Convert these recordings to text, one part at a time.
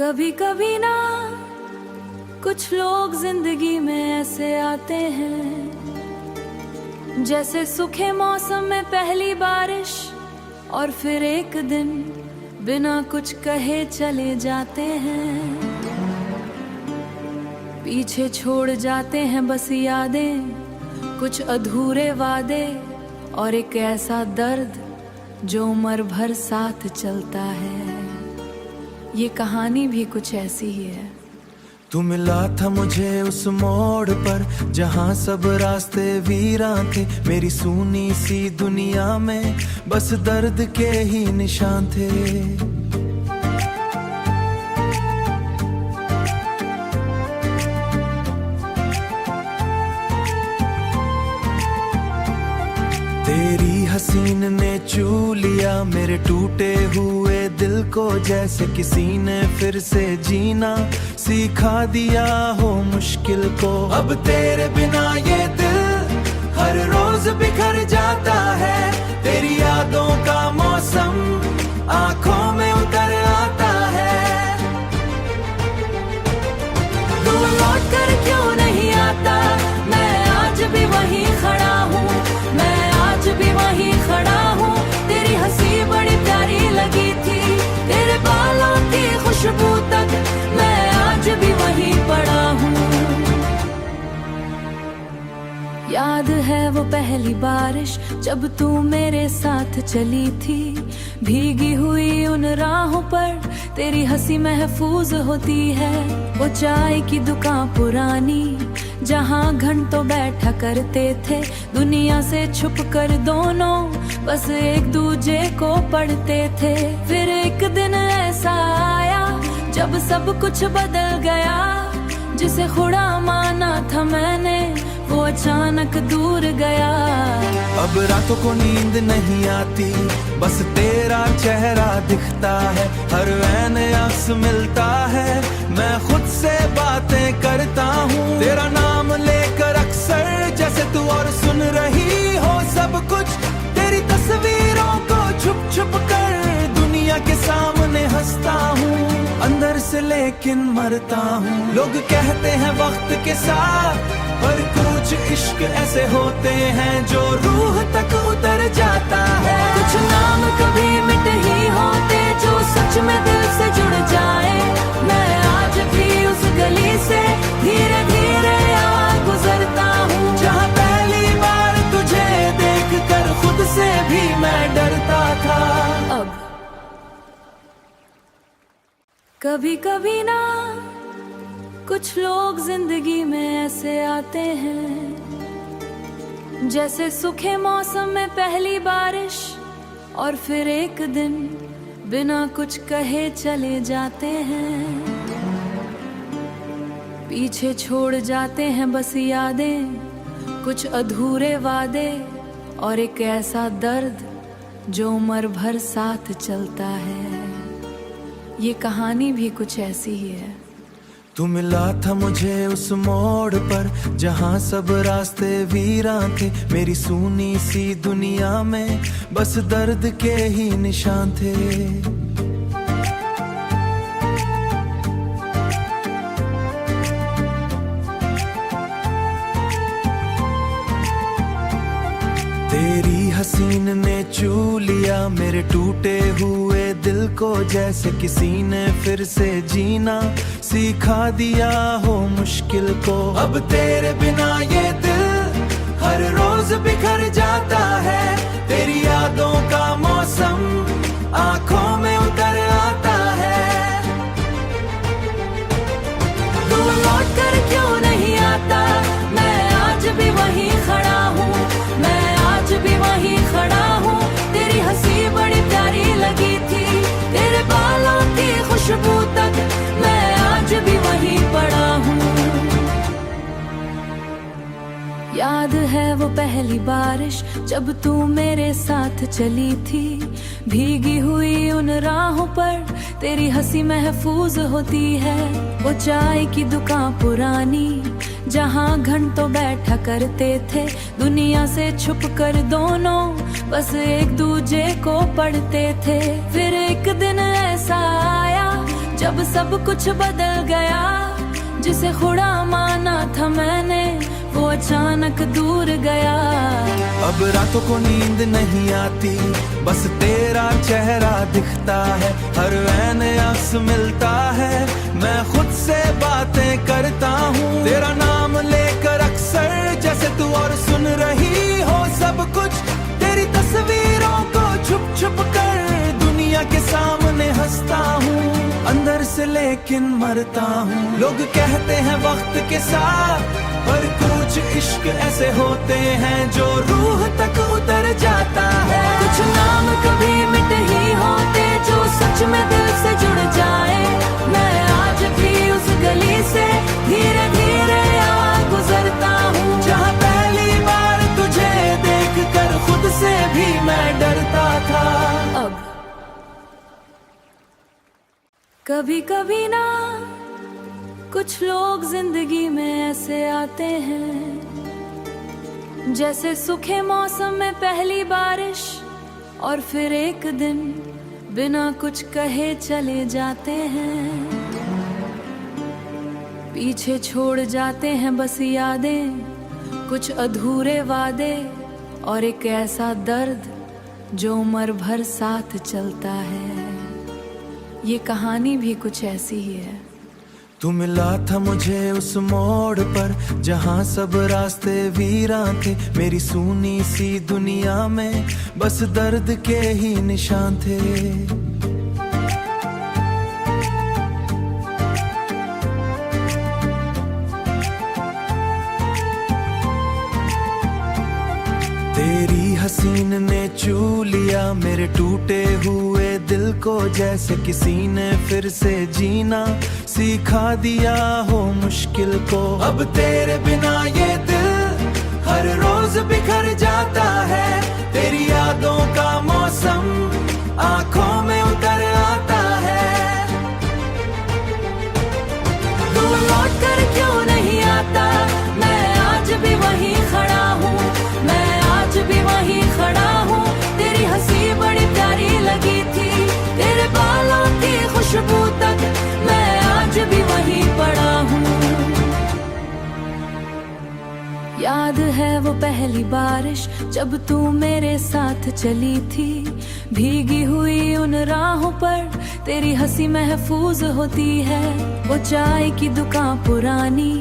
कभी कभी ना कुछ लोग जिंदगी में ऐसे आते हैं जैसे सूखे मौसम में पहली बारिश, और फिर एक दिन बिना कुछ कहे चले जाते हैं। पीछे छोड़ जाते हैं बस यादें, कुछ अधूरे वादे और एक ऐसा दर्द जो उम्र भर साथ चलता है। ये कहानी भी कुछ ऐसी ही है। तू मिला था मुझे उस मोड़ पर जहाँ सब रास्ते वीरान थे। मेरी सूनी सी दुनिया में बस दर्द के ही निशान थे। तेरी हसीन ने चू लिया मेरे टूटे हुए दिल को, जैसे किसी ने फिर से जीना सिखा दिया हो मुश्किल को। अब तेरे बिना ये दिल हर रोज बिखर जाता है। तेरी यादों का मौसम आंखों में उतर आता है। तू लौट कर क्यों नहीं आता, मैं आज भी वहीं खड़ा हूँ, मैं आज भी वहीं खड़ा हूँ। तेरी हंसी बड़ी प्यारी लगी थी, तेरे बालों की खुशबू तक मैं आज भी वहीं पड़ा हूँ। याद है वो पहली बारिश जब तू मेरे साथ चली थी, भीगी हुई उन राहों पर तेरी हंसी महफूज होती है। वो चाय की दुकान पुरानी जहाँ घंटों बैठा करते थे, दुनिया से छुप कर दोनों बस एक दूजे को पढ़ते थे। फिर एक दिन ऐसा आया जब सब कुछ बदल गया, जिसे खुदा माना था मैंने वो अचानक दूर गया। अब रातों को नींद नहीं आती, बस तेरा चेहरा दिखता है। हर वैन आस मिलता है, मैं खुद से बातें करता हूँ। तेरा नाम लेकर अक्सर जैसे तू और सुन रही हो सब कुछ। तेरी तस्वीरों को छुप छुप कर दुनिया के सामने हंसता हूँ, अंदर से लेकिन मरता हूँ। लोग कहते हैं वक्त के साथ, पर कुछ इश्क ऐसे होते हैं जो रूह तक उतर जाता है। कुछ नाम कभी मिट ही होते जो सच में दिल से जुड़ जाए। मैं आज भी उस गली से धीरे धीरे गुजरता हूँ, जहाँ पहली बार तुझे देख कर खुद से भी मैं डरता था। अब कभी कभी ना कुछ लोग जिंदगी में ऐसे आते हैं जैसे सूखे मौसम में पहली बारिश, और फिर एक दिन बिना कुछ कहे चले जाते हैं। पीछे छोड़ जाते हैं बस यादें, कुछ अधूरे वादे और एक ऐसा दर्द जो उम्र भर साथ चलता है। ये कहानी भी कुछ ऐसी ही है। तू मिला था मुझे उस मोड़ पर जहाँ सब रास्ते वीरान थे। मेरी सूनी सी दुनिया में बस दर्द के ही निशान थे। तेरी हसीन ने चू लिया मेरे टूटे हुए दिल को, जैसे किसी ने फिर से जीना सिखा दिया हो मुश्किल को। अब तेरे बिना ये दिल हर रोज बिखर जाता है। तेरी यादों का मौसम आंखों में उतर आता है। तू लौट कर क्यों नहीं आता, मैं आज भी वहीं खड़ा हूँ, मैं आज भी वहीं खड़ा हूँ। तेरी हंसी बड़ी प्यारी लगी थी, तेरे बालों की खुशबू तक मैं आज भी वहीं पड़ा हूँ। याद है वो पहली बारिश जब तू मेरे साथ चली थी, भीगी हुई उन राहों पर तेरी हंसी महफूज होती है। वो चाय की दुकान पुरानी जहाँ घंटों बैठा करते थे, दुनिया से छुप कर दोनों बस एक दूजे को पढ़ते थे। फिर एक दिन ऐसा आया जब सब कुछ बदल गया, जिसे खुदा माना था मैंने वो अचानक दूर गया। अब रातों को नींद नहीं आती, बस तेरा चेहरा दिखता है, हर ऐन अक्स मिलता है, मैं खुद से बातें करता हूँ तेरा नाम लेकर अक्सर, जैसे तू और सुन रही हो सब कुछ, तेरी तस्वीरों को छुप छुप कर दुनिया के सामने हंसता हूँ, अंदर से लेकिन मरता हूँ। लोग कहते हैं वक्त के साथ, पर कुछ इश्क ऐसे होते हैं जो रूह तक उतर जाता है। कुछ नाम कभी मिट ही होते जो सच में दिल से जुड़ जाए। मैं आज भी उस गली से धीरे धीरे यहाँ गुजरता हूँ, जहाँ पहली बार तुझे देखकर खुद से भी मैं डरता था। अब कभी कभी ना कुछ लोग जिंदगी में ऐसे आते हैं, जैसे सूखे मौसम में पहली बारिश, और फिर एक दिन बिना कुछ कहे चले जाते हैं। पीछे छोड़ जाते हैं बस यादें, कुछ अधूरे वादे, और एक ऐसा दर्द जो उम्र भर साथ चलता है। ये कहानी भी कुछ ऐसी ही है। तू मिला था मुझे उस मोड़ पर, जहाँ सब रास्ते वीरान थे, मेरी सूनी सी दुनिया में बस दर्द के ही निशान थे। तेरी हसीन ने चू लिया मेरे टूटे हुए दिल को, जैसे किसी ने फिर से जीना सिखा दिया हो मुश्किल को। अब तेरे बिना ये दिल हर रोज बिखर जाता है, तेरी यादों का मौसम आंखों में उतर आता है। तू लौट कर क्यों नहीं आता, मैं आज भी वहीं खड़ा हूँ, मैं आज भी वहीं खड़ा हूँ। तेरी हंसी बड़ी प्यारी लगी थी, तेरे बालों की खुशबू तक मैं आज भी वहीं पड़ा हूँ। याद है वो पहली बारिश जब तू मेरे साथ चली थी, भीगी हुई उन राहों पर तेरी हंसी महफूज होती है। वो चाय की दुकान पुरानी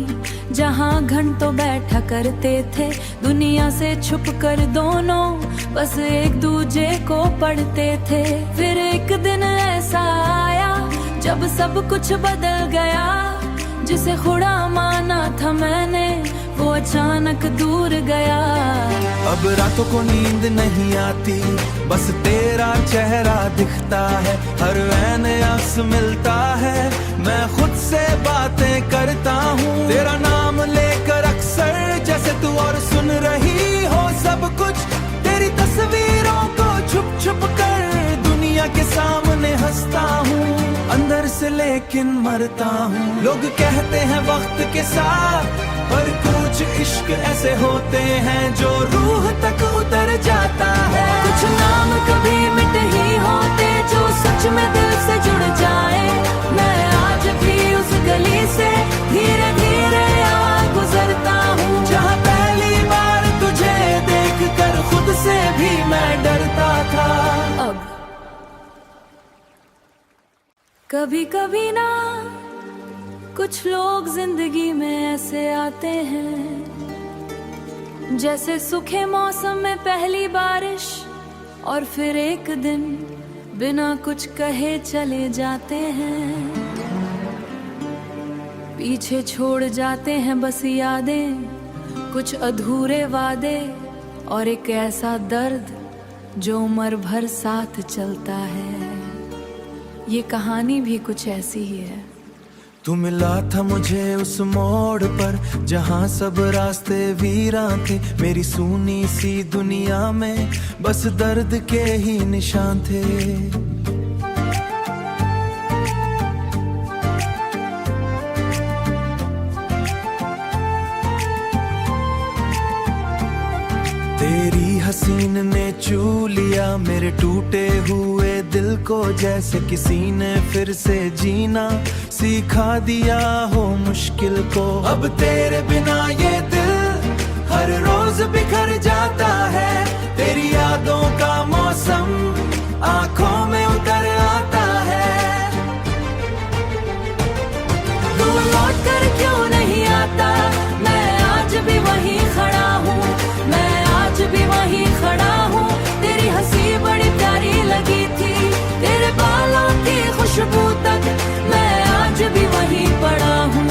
जहाँ घंटों बैठा करते थे, दुनिया से छुप कर दोनों बस एक दूजे को पढ़ते थे। फिर एक दिन ऐसा आया जब सब कुछ बदल गया, जिसे खुदा माना था मैंने वो अचानक दूर गया। अब रातों को नींद नहीं आती, बस तेरा चेहरा दिखता है, हर ऐन अक्स मिलता है, मैं खुद से बातें करता हूँ तेरा नाम लेकर अक्सर, जैसे तू और सुन रही हो सब कुछ, तेरी तस्वीरों को छुप छुप कर दुनिया के सामने हंसता हूँ, अंदर से लेकिन मरता हूँ। लोग कहते हैं वक्त के साथ, पर कुछ इश्क ऐसे होते हैं जो रूह तक उतर जाता है। कुछ नाम कभी मिट ही होते जो सच में दिल से जुड़ जाए। मैं आज भी उस गली से धीरे धीरे यहाँ गुजरता हूँ, जहाँ पहली बार तुझे देखकर खुद से भी मैं डरता था। अब कभी कभी ना कुछ लोग जिंदगी में ऐसे आते हैं, जैसे सूखे मौसम में पहली बारिश, और फिर एक दिन बिना कुछ कहे चले जाते हैं। पीछे छोड़ जाते हैं बस यादें, कुछ अधूरे वादे, और एक ऐसा दर्द जो उम्र भर साथ चलता है। ये कहानी भी कुछ ऐसी ही है। तू मिला था मुझे उस मोड़ पर, जहाँ सब रास्ते वीरान थे, मेरी सूनी सी दुनिया में बस दर्द के ही निशान थे। तेरी हसीन ने छू लिया मेरे टूटे हुए दिल को, जैसे किसी ने फिर से जीना सिखा दिया हो मुश्किल को। अब तेरे बिना ये दिल हर रोज बिखर जाता है, तेरी यादों का मौसम आंखों में उतर आता है। तू लौट कर क्यों नहीं आता, मैं आज भी वहीं खड़ा हूँ, मैं आज भी वहीं खड़ा हूँ। तेरी हंसी बड़ी प्यारी लगी थी, तेरे बालों की खुशबू तक मैं आज भी वहीं पड़ा हूँ।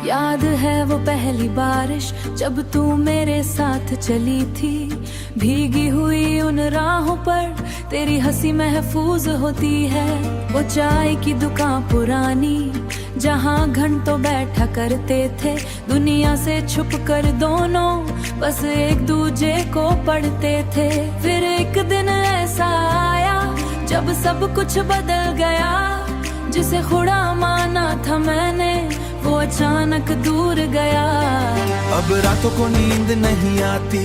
याद है वो पहली बारिश जब तू मेरे साथ चली थी, भीगी हुई उन राहों पर तेरी हंसी महफूज होती है। वो चाय की दुकान पुरानी जहाँ घंटों बैठा करते थे, दुनिया से छुप कर दोनों बस एक दूजे को पढ़ते थे। फिर एक दिन ऐसा आया जब सब कुछ बदल गया, जिसे खुदा माना था मैंने वो अचानक दूर गया। अब रातों को नींद नहीं आती,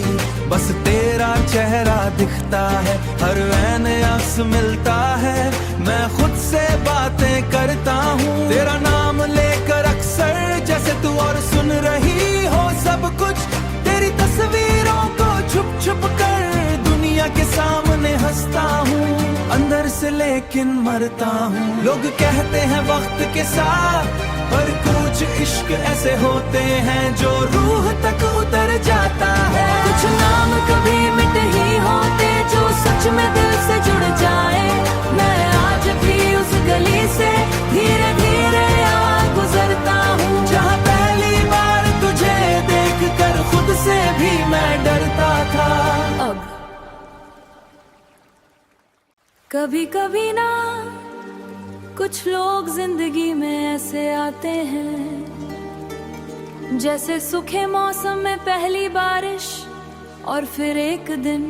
बस तेरा चेहरा दिखता है, हर ऐन अक्स मिलता है, मैं खुद से बातें करता हूँ। तेरा नाम लेकर अक्सर जैसे तू और सुन रही हो सब कुछ, तेरी तस्वीरों को छुप छुप कर दुनिया के सामने हंसता हूँ, अंदर से लेकिन मरता हूँ। लोग कहते हैं वक्त के साथ, पर कुछ इश्क ऐसे होते हैं जो रूह तक उतर जाता है। कुछ नाम कभी मिट ही होते जो सच में दिल से जुड़ जाए। मैं आज भी उस गली से धीरे धीरे यहाँ गुजरता हूँ, जहाँ पहली बार तुझे देखकर खुद से भी मैं डरता था। अब कभी कभी ना कुछ लोग जिंदगी में ऐसे आते हैं, जैसे सूखे मौसम में पहली बारिश, और फिर एक दिन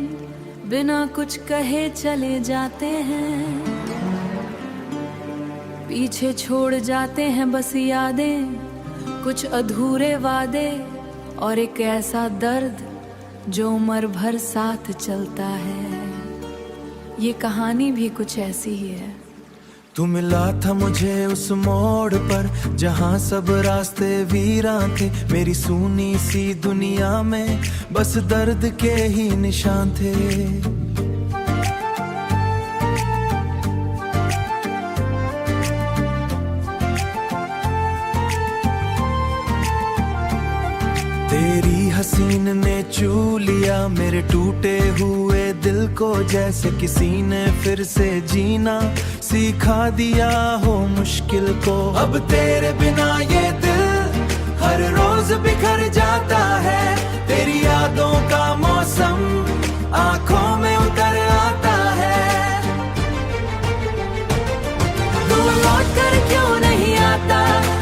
बिना कुछ कहे चले जाते हैं। पीछे छोड़ जाते हैं बस यादें, कुछ अधूरे वादे, और एक ऐसा दर्द जो उम्र भर साथ चलता है। ये कहानी भी कुछ ऐसी ही है। तू मिला था मुझे उस मोड़ पर जहाँ सब रास्ते वीरान थे, मेरी सूनी सी दुनिया में बस दर्द के ही निशान थे। तेरी हसीन ने छू लिया मेरे टूटे हुए दिल को, जैसे किसी ने फिर से जीना सिखा दिया हो मुश्किल को। अब तेरे बिना ये दिल हर रोज बिखर जाता है, तेरी यादों का मौसम आंखों में उतर आता है। तू लौट कर क्यों नहीं आता,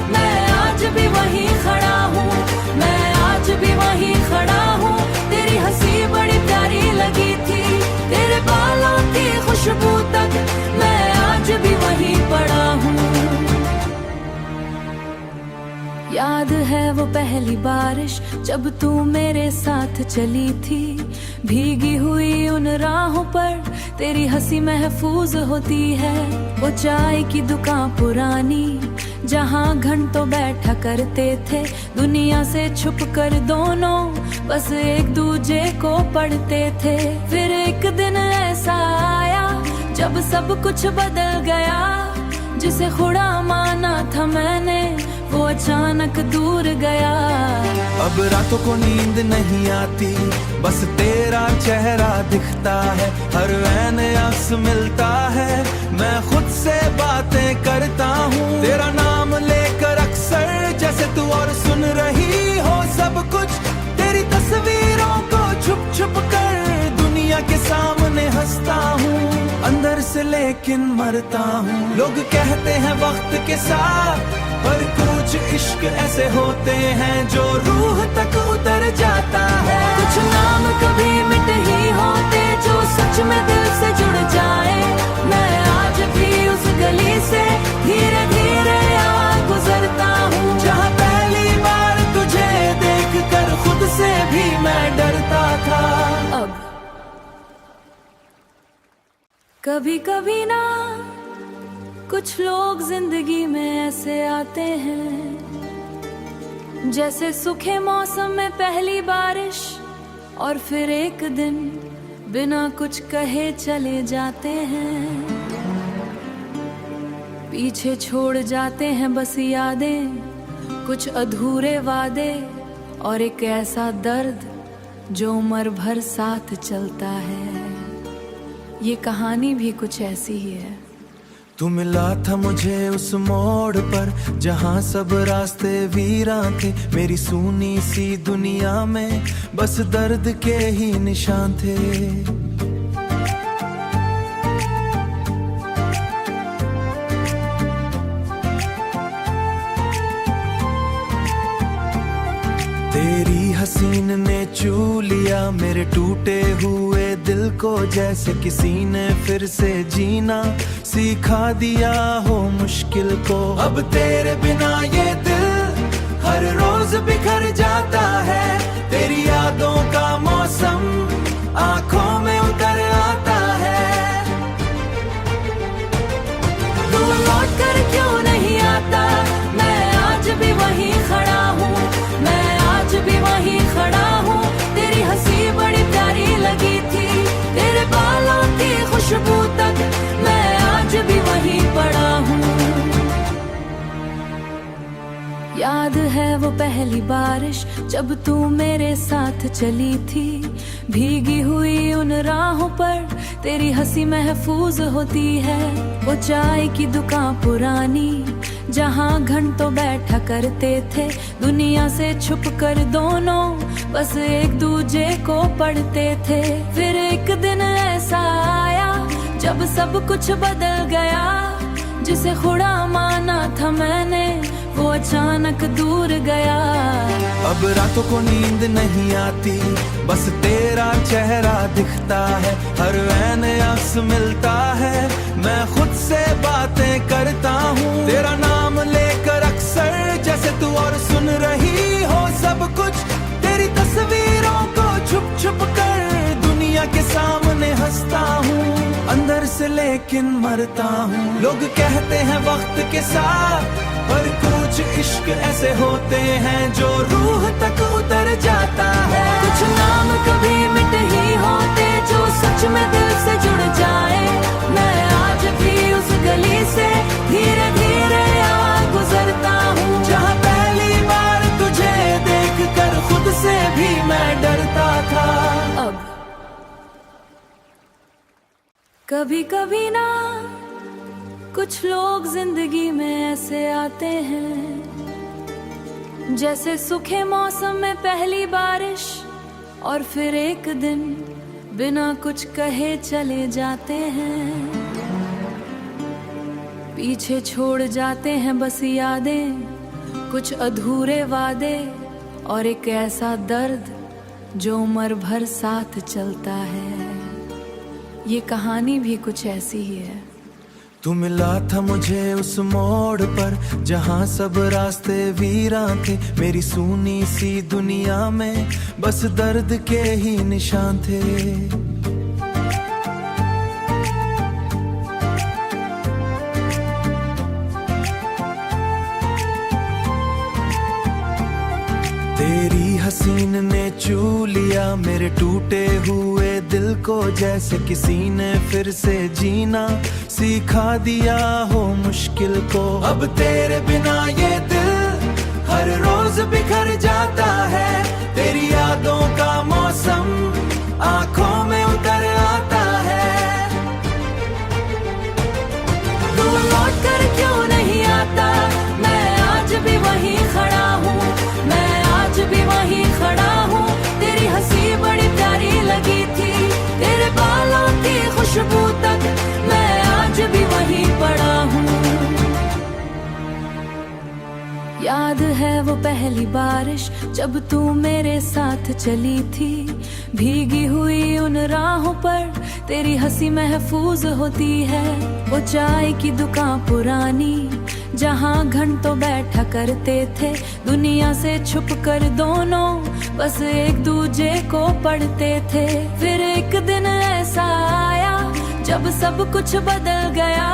मैं आज भी वहीं खड़ा हूँ, मैं आज भी वहीं खड़ा हूँ। तेरी हंसी बड़ी प्यारी लगी थी, तेरे बालों की खुशबू तक मैं आज भी वहीं पड़ा हूँ। याद है वो पहली बारिश जब तू मेरे साथ चली थी, भीगी हुई उन राहों पर तेरी हंसी महफूज होती है। वो चाय की दुकान पुरानी जहाँ घंटों बैठा करते थे, दुनिया से छुप कर दोनों बस एक दूजे को पढ़ते थे। फिर एक दिन ऐसा आया जब सब कुछ बदल गया, जिसे खुदा माना था मैंने वो अचानक दूर गया। अब रातों को नींद नहीं आती, बस तेरा चेहरा दिखता है, हर ऐन अक्स मिलता है, मैं खुद से बातें करता हूँ। तेरा नाम लेकर अक्सर जैसे तू और सुन रही हो सब कुछ, तेरी तस्वीरों को छुप छुप कर दुनिया के सामने हंसता हूँ, अंदर से लेकिन मरता हूँ। लोग कहते हैं वक्त के साथ, पर कुछ इश्क ऐसे होते हैं जो रूह तक उतर जाता है। कुछ नाम कभी मिट ही होते जो सच में दिल से जुड़ जाए। मैं आज भी उस गली से धीरे धीरे यहाँ गुजरता हूँ, जहाँ पहली बार तुझे देखकर खुद से भी मैं डरता था। कभी कभी ना कुछ लोग जिंदगी में ऐसे आते हैं, जैसे सूखे मौसम में पहली बारिश, और फिर एक दिन बिना कुछ कहे चले जाते हैं। पीछे छोड़ जाते हैं बस यादें, कुछ अधूरे वादे, और एक ऐसा दर्द जो उम्र भर साथ चलता है। ये कहानी भी कुछ ऐसी ही है। तू मिला था मुझे उस मोड़ पर जहाँ सब रास्ते वीरान थे। मेरी सूनी सी दुनिया में बस दर्द के ही निशान थे। तेरी हसीन ने चू लिया मेरे टूटे हुए दिल को, जैसे किसी ने फिर से जीना सिखा दिया हो मुश्किल को। अब तेरे बिना ये दिल हर रोज बिखर जाता है। तेरी यादों का मौसम आंखों में उतर आता है। तू लौट कर क्यों नहीं आता, मैं आज भी वहीं खड़ा हूँ, मैं आज भी वहीं खड़ा हूँ। तेरी हंसी बड़ी प्यारी लगी थी, तेरे बालों की खुशबू तक मैं आज भी वहीं पड़ा हूँ। याद है वो पहली बारिश जब तू मेरे साथ चली थी, भीगी हुई उन राहों पर तेरी हंसी महफूज होती है। वो चाय की दुकान पुरानी जहाँ घंटों बैठा करते थे, दुनिया से छुप कर दोनों बस एक दूजे को पढ़ते थे। फिर एक दिन ऐसा आया जब सब कुछ बदल गया, जिसे खुदा माना था मैंने वो अचानक दूर गया। अब रातों को नींद नहीं आती, बस तेरा चेहरा दिखता है। हर ऐन अक्स मिलता है, मैं खुद से बातें करता हूँ। तेरा नाम लेकर अक्सर जैसे तू और सुन रही हो सब कुछ। तेरी तस्वीरों को छुप छुप कर दुनिया के सामने हंसता हूँ, अंदर से लेकिन मरता हूँ। लोग कहते हैं वक्त के साथ, पर कुछ इश्क ऐसे होते हैं जो रूह तक उतर जाता है। कुछ नाम कभी मिट ही होते जो सच में दिल से जुड़ जाए। मैं आज भी उस गली से धीरे धीरे यहाँ गुजरता हूँ, जहाँ पहली बार तुझे देखकर खुद से भी मैं डरता था। अब कभी कभी ना कुछ लोग जिंदगी में ऐसे आते हैं, जैसे सूखे मौसम में पहली बारिश, और फिर एक दिन बिना कुछ कहे चले जाते हैं। पीछे छोड़ जाते हैं बस यादें, कुछ अधूरे वादे, और एक ऐसा दर्द जो उम्र भर साथ चलता है। ये कहानी भी कुछ ऐसी ही है। तू मिला था मुझे उस मोड़ पर जहाँ सब रास्ते वीरान थे। मेरी सूनी सी दुनिया में बस दर्द के ही निशान थे। तेरी हसीन ने चू लिया मेरे टूटे हुए दिल को, जैसे किसी ने फिर से जीना सिखा दिया हो मुश्किल को। अब तेरे बिना ये दिल हर रोज बिखर जाता है। तेरी यादों का मौसम आंखों में उतर आता है। तू लौट कर क्यों नहीं आता, मैं आज भी वहीं खड़ा हूँ, मैं आज भी वहीं खड़ा हूँ। तेरी हंसी बड़ी प्यारी लगी थी, तेरे बालों की खुशबू तक मैं आज भी वहीं पड़ा हूँ। याद है वो पहली बारिश जब तू मेरे साथ चली थी, भीगी हुई उन राहों पर तेरी हंसी महफूज होती है। वो चाय की दुकान पुरानी जहाँ घंटों बैठा करते थे, दुनिया से छुप कर दोनों बस एक दूजे को पढ़ते थे। फिर एक दिन ऐसा आया जब सब कुछ बदल गया,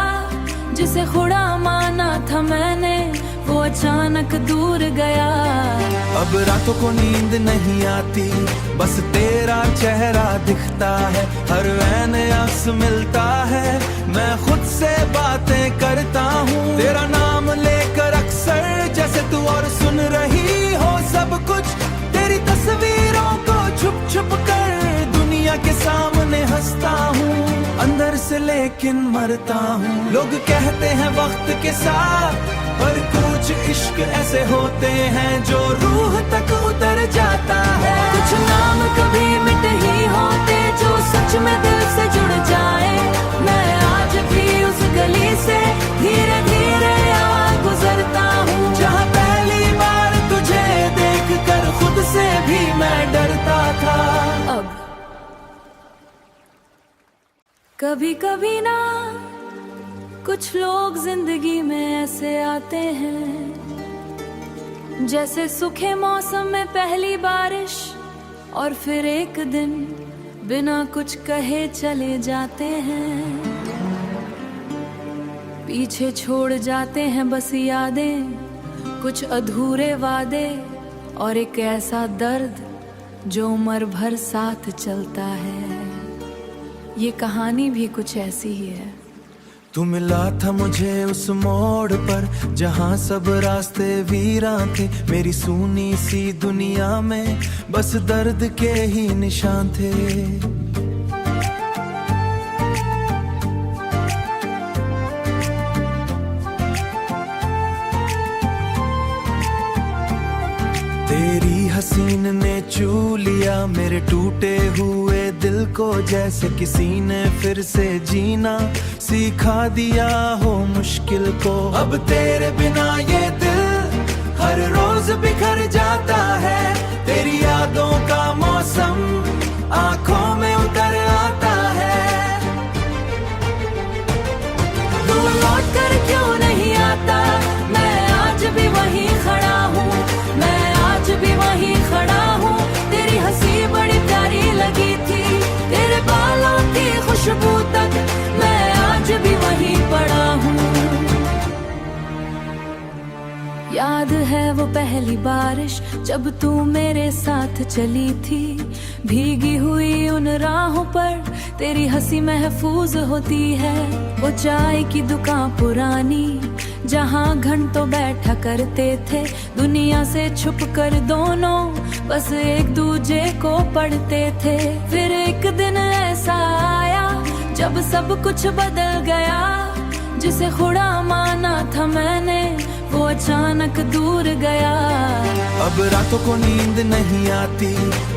जिसे खुदा माना था मैंने वो अचानक दूर गया। अब रातों को नींद नहीं आती, बस तेरा चेहरा दिखता है, हर ऐन अक्स मिलता है, मैं खुद से बातें करता हूँ तेरा नाम लेकर अक्सर, जैसे तू और सुन रही हो सब कुछ, तेरी तस्वीरों को छुप छुप कर दुनिया के सामने हंसता हूँ, अंदर से लेकिन मरता हूँ। लोग कहते हैं वक्त के साथ, पर कुछ इश्क ऐसे होते हैं जो रूह तक उतर जाता है। कुछ नाम कभी मिट ही होते जो सच में दिल से जुड़ जाए। मैं आज भी उस गली से धीरे धीरे यहाँ गुजरता हूँ, जहाँ पहली बार तुझे देख कर खुद से भी मैं डरता था। अब कभी कभी ना कुछ लोग जिंदगी में ऐसे आते हैं, जैसे सूखे मौसम में पहली बारिश, और फिर एक दिन बिना कुछ कहे चले जाते हैं। पीछे छोड़ जाते हैं बस यादें, कुछ अधूरे वादे, और एक ऐसा दर्द जो उम्र भर साथ चलता है। ये कहानी भी कुछ ऐसी ही है। तू मिला था मुझे उस मोड़ पर, जहाँ सब रास्ते वीरां थे, मेरी सूनी सी दुनिया में बस दर्द के ही निशान थे। तेरी हसीन ने छू लिया मेरे टूटे हुए दिल को, जैसे किसी ने फिर से जीना सिखा दिया हो मुश्किल को। अब तेरे बिना ये दिल हर रोज बिखर जाता है, तेरी यादों का मौसम आंखों में उतर आता है। तू लौट कर क्यों नहीं आता, मैं आज भी वहीं खड़ा हूँ, मैं आज भी वहीं खड़ा हूँ। तेरी हंसी बड़ी प्यारी लगी थी, तेरे बालों की खुशबू तक मैं आज भी वहीं पड़ा हूँ। याद है वो पहली बारिश जब तू मेरे साथ चली थी, भीगी हुई उन राहों पर तेरी हंसी महफूज होती है। वो चाय की दुकान पुरानी जहाँ घंटों बैठा करते थे, दुनिया से छुप कर दोनों बस एक दूजे को पढ़ते थे। फिर एक दिन ऐसा आया जब सब कुछ बदल गया, जिसे खुदा माना था मैंने वो अचानक दूर गया। अब रातों को नींद नहीं आती,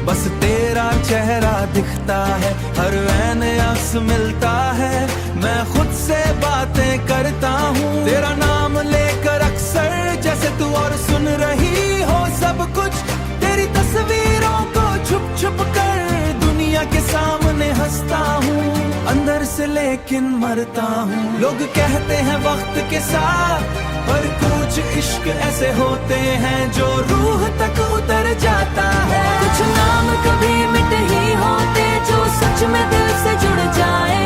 बस तेरा चेहरा दिखता है, हर ऐन अक्स मिलता है, मैं खुद से बातें करता हूँ तेरा नाम लेकर अक्सर, जैसे तू और सुन रही हो सब कुछ, तेरी तस्वीरों को छुप छुप कर दुनिया के सामने हंसता हूँ, अंदर से लेकिन मरता हूँ। लोग कहते हैं वक्त के साथ, पर कुछ इश्क ऐसे होते हैं जो रूह तक उतर जाता है। कुछ नाम कभी मिट ही होते जो सच में दिल से जुड़ जाए।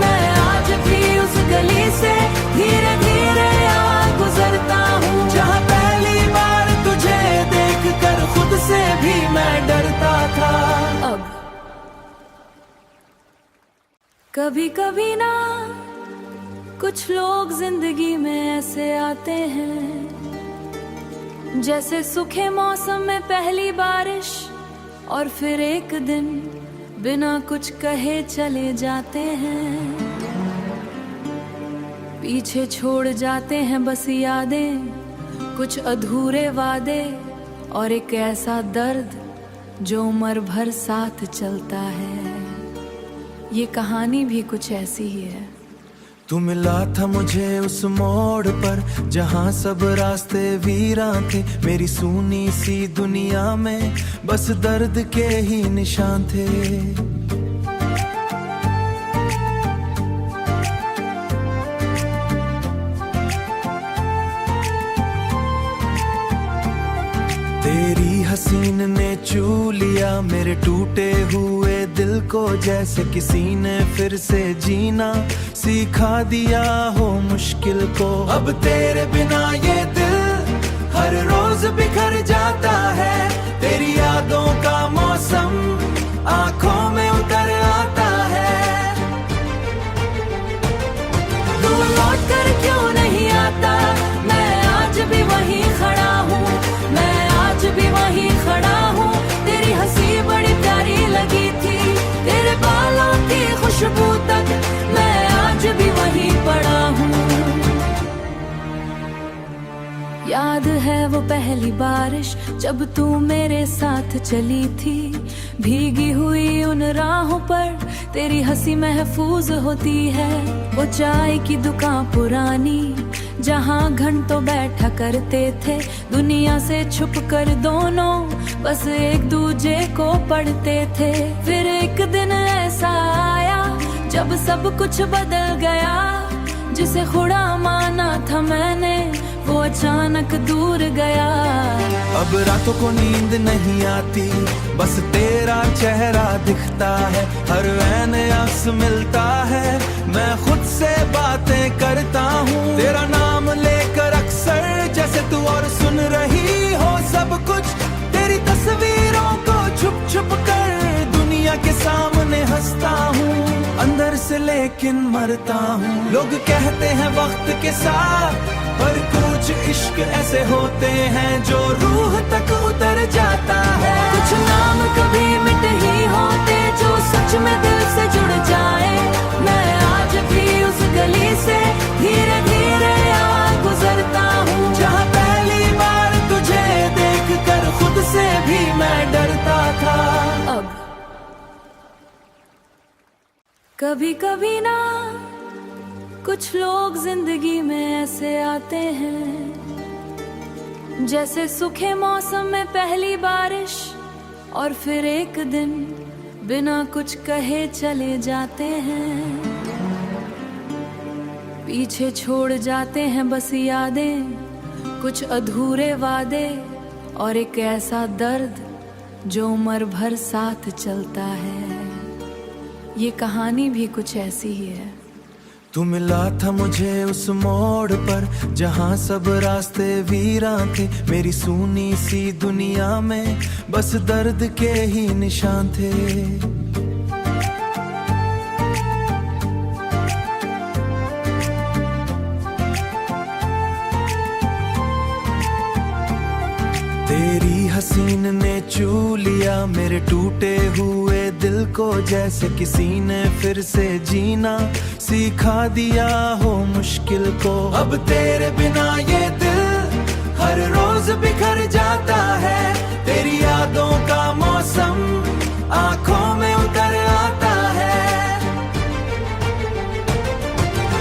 मैं आज भी उस गली से धीरे धीरे यहाँ गुजरता हूँ, जहाँ पहली बार तुझे देख कर खुद से भी मैं डरता था। अब कभी कभी ना कुछ लोग जिंदगी में ऐसे आते हैं, जैसे सूखे मौसम में पहली बारिश, और फिर एक दिन बिना कुछ कहे चले जाते हैं। पीछे छोड़ जाते हैं बस यादें, कुछ अधूरे वादे, और एक ऐसा दर्द जो उम्र भर साथ चलता है। ये कहानी भी कुछ ऐसी ही है। तू मिला था मुझे उस मोड़ पर, जहाँ सब रास्ते वीरां थे, मेरी सूनी सी दुनिया में बस दर्द के ही निशान थे। तेरी हसीन ने चू लिया मेरे टूटे हुए दिल को, जैसे किसी ने फिर से जीना सिखा दिया हो मुश्किल को। अब तेरे बिना ये दिल हर रोज बिखर जाता है, तेरी यादों का मौसम आंखों में उतर आता है। तू लौट कर क्यों नहीं आता, मैं आज भी वहीं खड़ा हूँ, मैं आज भी वहीं खड़ा हूँ। तेरी हंसी बड़ी प्यारी लगी थी, तेरे बालों की खुशबू तक मैं आज भी वहीं पड़ा हूँ। याद है वो पहली बारिश जब तू मेरे साथ चली थी, भीगी हुई उन राहों पर तेरी हंसी महफूज होती है। वो चाय की दुकान पुरानी जहाँ घंटों बैठा करते थे, दुनिया से छुप कर दोनों बस एक दूजे को पढ़ते थे। फिर एक दिन ऐसा आया जब सब कुछ बदल गया, जिसे खुदा माना था मैंने वो अचानक दूर गया। अब रातों को नींद नहीं आती, बस तेरा चेहरा दिखता है, हर वैन अक्स मिलता है, मैं खुद से बातें करता हूँ तेरा नाम लेकर अक्सर, जैसे तू और सुन रही हो सब कुछ। तेरी तस्वीरों को छुप छुप कर दुनिया के सामने हंसता हूँ, अंदर से लेकिन मरता हूँ। लोग कहते हैं वक्त के साथ, पर कुछ इश्क ऐसे होते हैं जो रूह तक उतर जाता है। कुछ नाम कभी मिट ही होते जो सच में दिल से जुड़ जाए। मैं आज भी उस गली से धीरे धीरे गुजरता हूँ, जहाँ पहली बार तुझे देखकर खुद से भी मैं डरता था। अब कभी कभी ना कुछ लोग जिंदगी में ऐसे आते हैं, जैसे सूखे मौसम में पहली बारिश, और फिर एक दिन बिना कुछ कहे चले जाते हैं। पीछे छोड़ जाते हैं बस यादें, कुछ अधूरे वादे, और एक ऐसा दर्द जो उम्र भर साथ चलता है। ये कहानी भी कुछ ऐसी ही है। तू मिला था मुझे उस मोड़ पर जहाँ सब रास्ते वीरान थे, मेरी सूनी सी दुनिया में बस दर्द के ही निशान थे। तेरी हसीन ने चू लिया मेरे टूटे हुए दिल को, जैसे किसी ने फिर से जीना सिखा दिया हो मुश्किल को। अब तेरे बिना ये दिल हर रोज बिखर जाता है, तेरी यादों का मौसम आंखों में उतर आता है।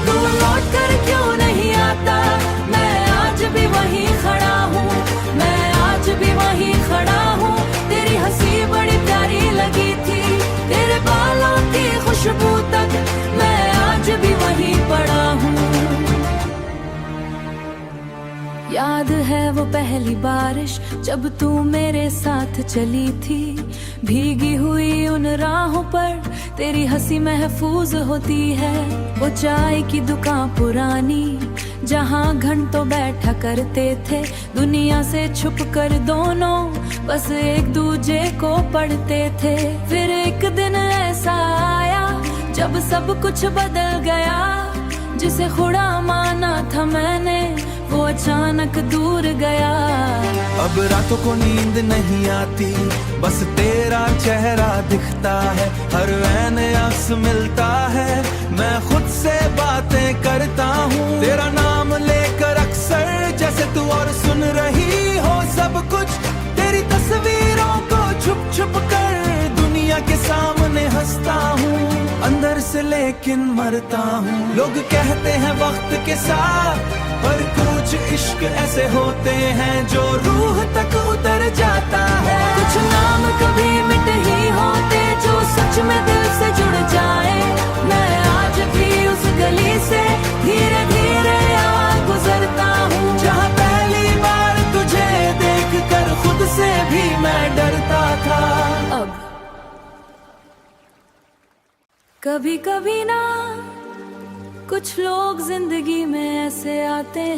तू लौट कर क्यों नहीं आता, मैं आज भी वहीं खड़ा हूँ, मैं आज भी वहीं खड़ा हूँ। तेरी हंसी बड़ी प्यारी लगी थी, तेरे बालों की खुशबू तक मैं आज भी वहीं पड़ा हूँ। याद है वो पहली बारिश जब तू मेरे साथ चली थी, भीगी हुई उन राहों पर तेरी हंसी महफूज होती है। वो चाय की दुकान पुरानी जहाँ घंटों बैठा करते थे, दुनिया से छुप कर दोनों बस एक दूजे को पढ़ते थे। फिर एक दिन ऐसा आया जब सब कुछ बदल गया, जिसे खुदा माना था मैंने वो अचानक दूर गया। अब रातों को नींद नहीं आती, बस तेरा चेहरा दिखता है, हर वैन अक्स मिलता है, मैं खुद से बातें करता हूँ तेरा नाम लेकर अक्सर, जैसे तू और सुन रही हो सब कुछ। तेरी तस्वीरों को छुप छुप कर दुनिया के सामने हंसता हूँ, अंदर से लेकिन मरता हूँ। लोग कहते हैं वक्त के साथ, पर कुछ इश्क ऐसे होते हैं जो रूह तक उतर जाता है। कुछ नाम कभी मिट ही होते जो सच में दिल से जुड़ जाए। मैं आज भी उस गली से धीरे धीरे गुजरता हूँ, जहाँ पहली बार तुझे देखकर खुद से भी मैं कभी कभी ना कुछ लोग जिंदगी में ऐसे आते हैं